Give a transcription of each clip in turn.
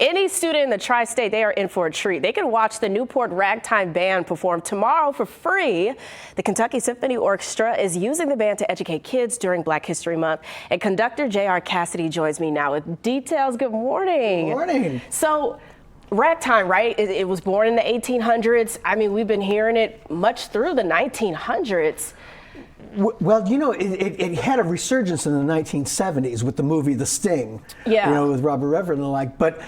Any student in the tri-state, they are in for a treat. They can watch the Newport Ragtime Band perform tomorrow for free. The Kentucky Symphony Orchestra is using the band to educate kids during Black History Month. And conductor J.R. Cassidy joins me now with details. Good morning. Good morning. So, Ragtime, right? It was born in the 1800s. I mean, we've been hearing it much through the 1900s. Well, you know, it had a resurgence in the 1970s with the movie The Sting, yeah. You know, with Robert Redford and the like. But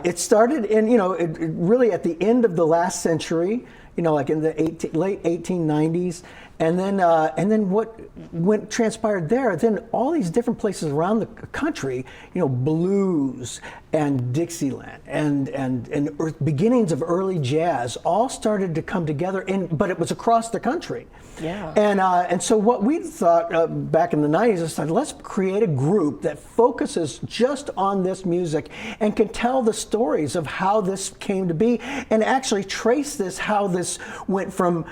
it started in, you know, it really at the end of the last century, you know, like in the late 1890s. And then what transpired there, then all these different places around the country, you know, blues and Dixieland and beginnings of early jazz all started to come together, but it was across the country. Yeah. And so what we thought back in the 90s is, let's create a group that focuses just on this music and can tell the stories of how this came to be and actually trace this, how this went from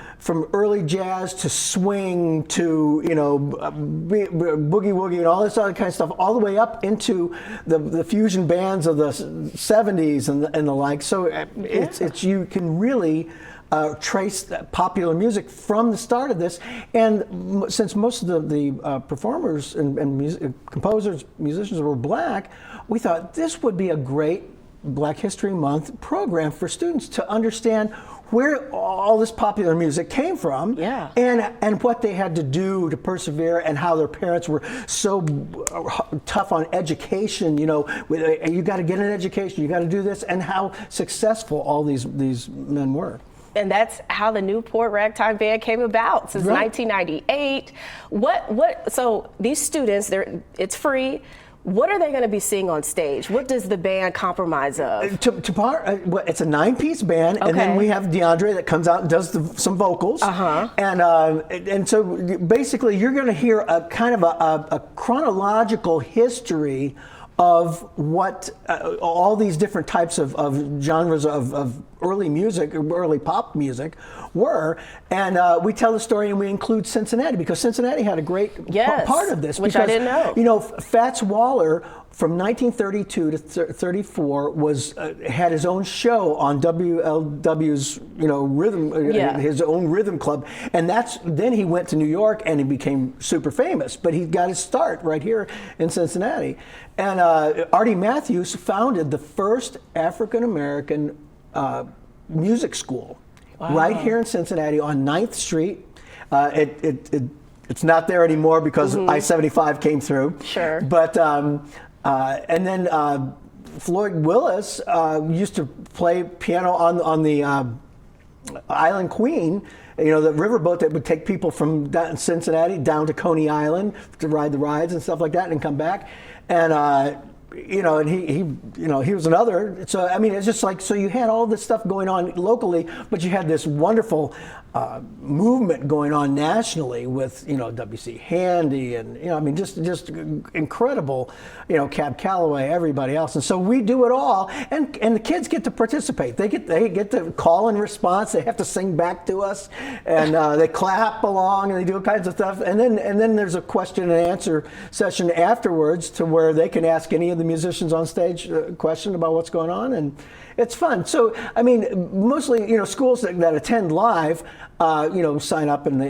early jazz to swing to, you know, boogie woogie and all this other kind of stuff, all the way up into the fusion bands of the 70s and the like. So it's you can really trace popular music from the start of this. And since most of the performers and composers, musicians were Black, we thought this would be a great Black History Month program for students to understand where all this popular music came from, yeah. and what they had to do to persevere, and how their parents were so tough on education. You know, you got to get an education, you got to do this, and how successful all these men were. And that's how the Newport Ragtime Band came about since 1998. So these students, it's free. What are they going to be seeing on stage? What does the band comprise of? It's a 9-piece band, okay. And then we have DeAndre that comes out and does some vocals. Uh-huh. And so basically you're going to hear a kind of a chronological history of what all these different types of genres of early music, early pop music were. And we tell the story, and we include Cincinnati, because Cincinnati had a great part of this. Which I didn't know. You know, Fats Waller from 1932 to 34 had his own show on WLW's, you know, rhythm, his own rhythm club, and then he went to New York and he became super famous. But he got his start right here in Cincinnati, and Artie Matthews founded the first African American music school right here in Cincinnati on 9th Street. It's not there anymore because I-75 came through. Sure. But and then Floyd Willis used to play piano on the Island Queen, you know, the riverboat that would take people from Cincinnati down to Coney Island to ride the rides and stuff like that and come back. And you know, and he was another. So I mean, it's just like, so you had all this stuff going on locally, but you had this wonderful movement going on nationally with, you know, W.C. Handy and, you know, I mean, just incredible, you know, Cab Calloway, everybody else. And so we do it all, and the kids get to participate. They get to call and response. They have to sing back to us, and they clap along, and they do all kinds of stuff. And then there's a question and answer session afterwards, to where they can ask any of the musicians on stage a question about what's going on, and it's fun. So I mean, mostly, you know, schools that attend live, you know, sign up and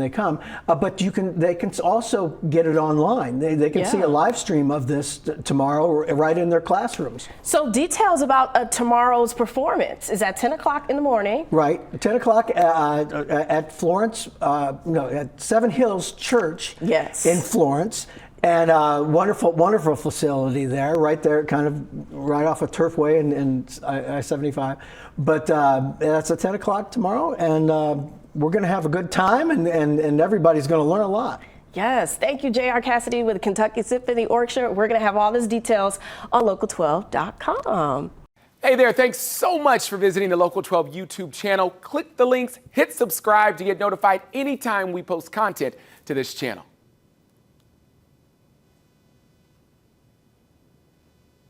they come. But they can also get it online. They can see a live stream of this tomorrow right in their classrooms. So details about tomorrow's performance is at 10 o'clock in the morning. Right, 10 o'clock at Florence, at Seven Hills Church. Yes. In Florence. And wonderful facility there, right there, kind of right off of Turfway and I-75. But that's at 10 o'clock tomorrow, and we're going to have a good time, and everybody's going to learn a lot. Yes, thank you, J.R. Cassidy with the Kentucky Symphony Orchestra. We're going to have all these details on local12.com. Hey there, thanks so much for visiting the Local 12 YouTube channel. Click the links, hit subscribe to get notified anytime we post content to this channel.